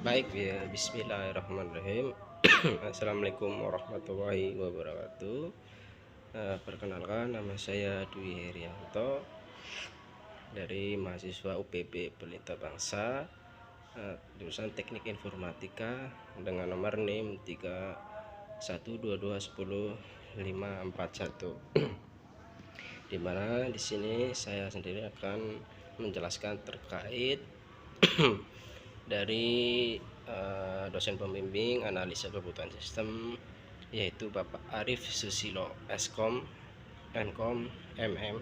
Baik ya, bismillahirrahmanirrahim. Assalamualaikum warahmatullahi wabarakatuh. Perkenalkan, nama saya Dwi Herianto dari mahasiswa UPB Pelita Bangsa, jurusan Teknik Informatika dengan nomor NIM 3122100541. Dimana di sini saya sendiri akan menjelaskan terkait dari dosen pembimbing analisa kebutuhan sistem, yaitu Bapak Arif Susilo Skom Nkom MM,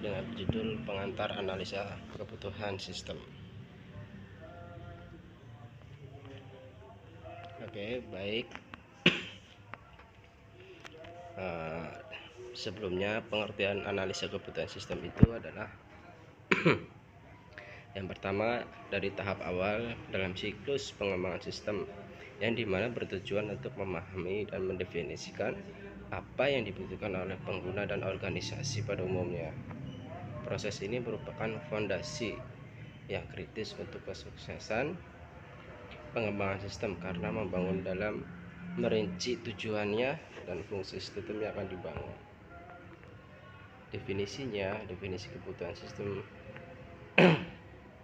dengan judul pengantar analisa kebutuhan sistem. Oke, baik. Sebelumnya, pengertian analisa kebutuhan sistem itu adalah yang pertama, dari tahap awal dalam siklus pengembangan sistem, yang dimana bertujuan untuk memahami dan mendefinisikan apa yang dibutuhkan oleh pengguna dan organisasi pada umumnya. Proses ini merupakan fondasi yang kritis untuk kesuksesan pengembangan sistem karena membangun dalam merinci tujuannya dan fungsi sistem yang akan dibangun. Definisi kebutuhan sistem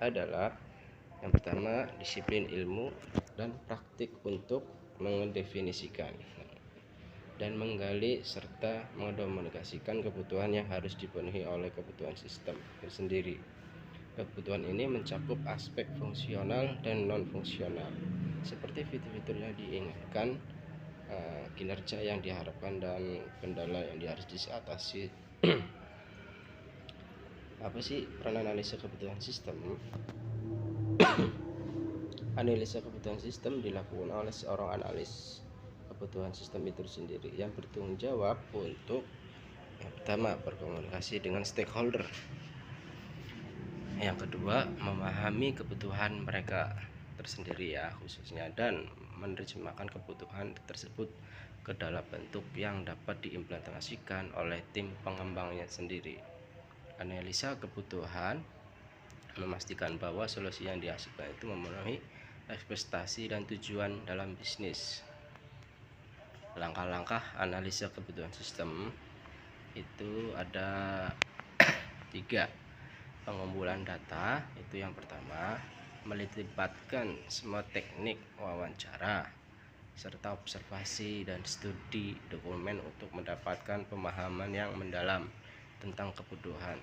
adalah yang pertama, disiplin ilmu dan praktik untuk mendefinisikan dan menggali serta mendokumentasikan kebutuhan yang harus dipenuhi oleh kebutuhan sistem itu sendiri. Kebutuhan ini mencakup aspek fungsional dan non fungsional, seperti fitur-fitur yang diinginkan, kinerja yang diharapkan, dan kendala yang harus diatasi. Apa sih peran analisa kebutuhan sistem? Analisa kebutuhan sistem dilakukan oleh seorang analis kebutuhan sistem itu sendiri yang bertanggung jawab untuk yang pertama, berkomunikasi dengan stakeholder, yang kedua, memahami kebutuhan mereka tersendiri ya khususnya, dan menerjemahkan kebutuhan tersebut ke dalam bentuk yang dapat diimplementasikan oleh tim pengembangnya sendiri. Analisa kebutuhan memastikan bahwa solusi yang dihasilkan itu memenuhi ekspektasi dan tujuan dalam bisnis. Langkah-langkah analisa kebutuhan sistem itu ada 3. Pengumpulan data, itu yang pertama, melibatkan semua teknik wawancara serta observasi dan studi dokumen untuk mendapatkan pemahaman yang mendalam tentang kebutuhan.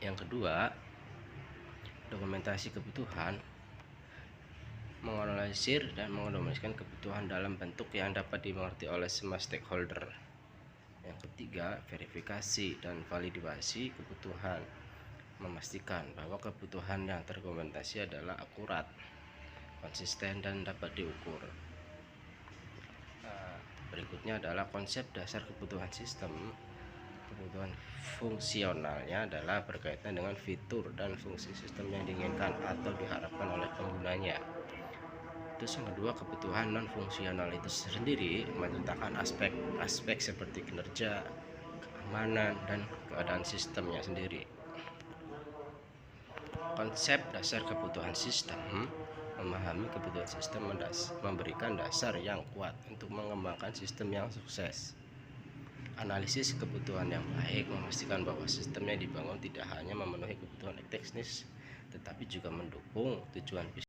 Yang kedua, dokumentasi kebutuhan, menganalisir dan mendokumentasikan kebutuhan dalam bentuk yang dapat dimengerti oleh semua stakeholder. Yang ketiga, verifikasi dan validasi kebutuhan, memastikan bahwa kebutuhan yang terdokumentasi adalah akurat, konsisten, dan dapat diukur. Berikutnya adalah konsep dasar kebutuhan sistem. Kebutuhan fungsionalnya adalah berkaitan dengan fitur dan fungsi sistem yang diinginkan atau diharapkan oleh penggunanya. Terus yang kedua, kebutuhan non fungsional itu sendiri menceritakan aspek seperti kinerja, keamanan, dan keadaan sistemnya sendiri. Konsep dasar kebutuhan sistem, memahami kebutuhan sistem memberikan dasar yang kuat untuk mengembangkan sistem yang sukses. Analisis kebutuhan yang baik memastikan bahwa sistem yang dibangun tidak hanya memenuhi kebutuhan teknis, tetapi juga mendukung tujuan bisnis.